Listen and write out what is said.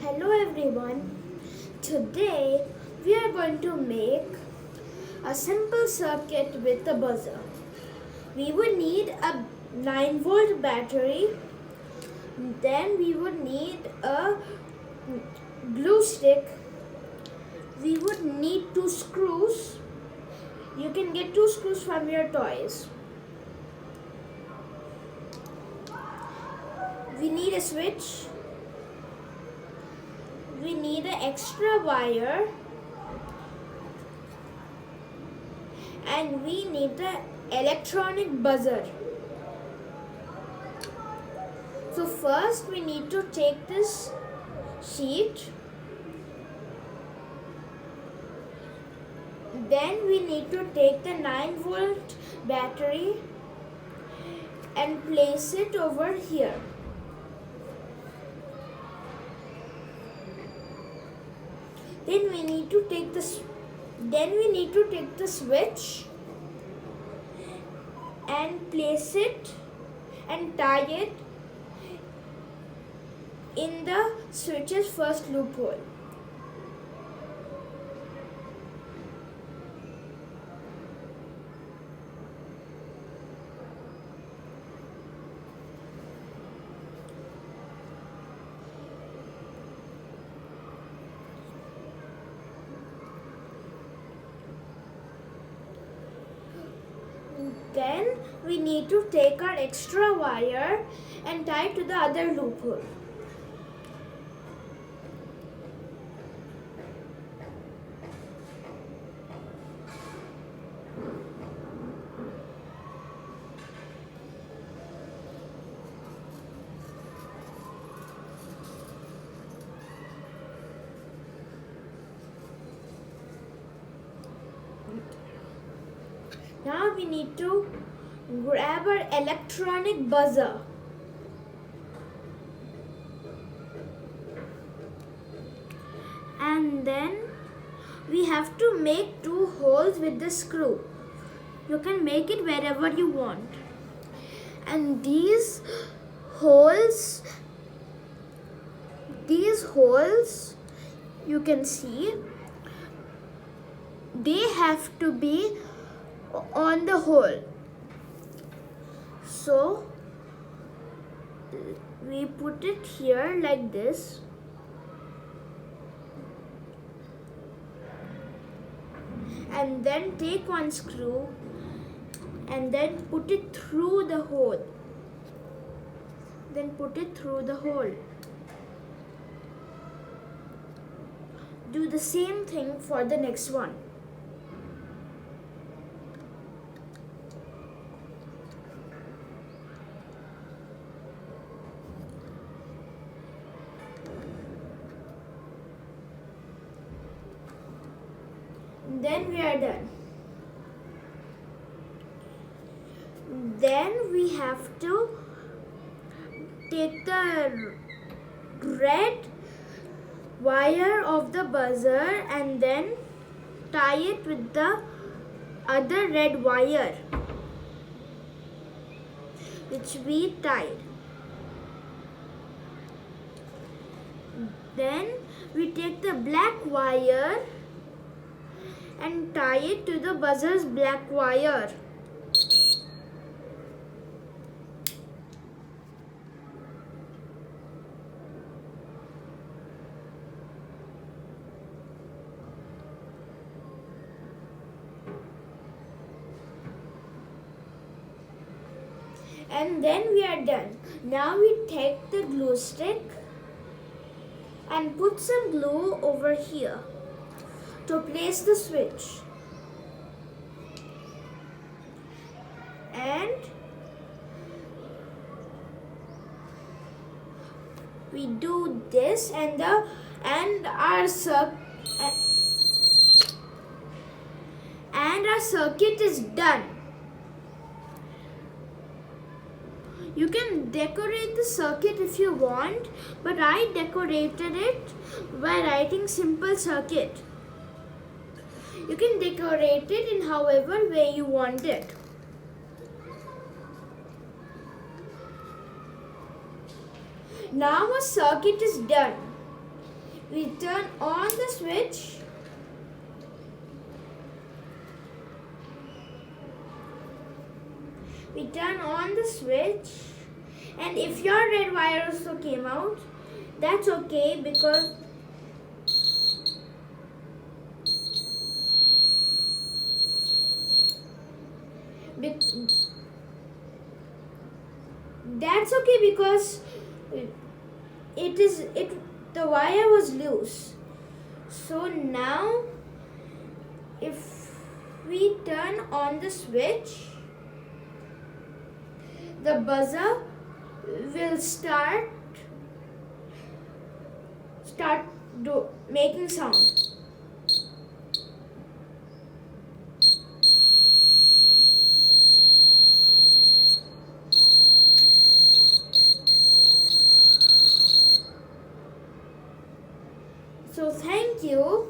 Hello everyone. Today we are going to make a simple circuit with a buzzer. We would need a 9-volt battery. Then we would need a glue stick. We would need 2 screws. You can get 2 screws from your toys. We need a switch. We need an extra wire, and we need the electronic buzzer. So first we need to take this sheet, then we need to take the 9-volt battery and place it over here. Then we need to take the switch and place it and tie it in the switch's first loophole. Then we need to take our extra wire and tie it to the other loophole. Now we need to grab our electronic buzzer. And then we have to make 2 holes with the screw. You can make it wherever you want. And these holes you can see, they have to be on the hole. So we put it here like this, and then take one screw and then put it through the hole. Do the same thing for the next one. Then we are done. Then we have to take the red wire of the buzzer and then tie it with the other red wire which we tied. Then we take the black wire and tie it to the buzzer's black wire. And then we are done. Now we take the glue stick and put some glue over here to place the switch. And we do this and our circuit is done. You can decorate the circuit if you want, but I decorated it by writing simple circuit. You can decorate it in however way you want it. Now a circuit is done. We turn on the switch. We turn on the switch, and if your red wire also came out, that's okay because that's okay because the wire was loose. So now if we turn on the switch, the buzzer will start making sound. So thank you.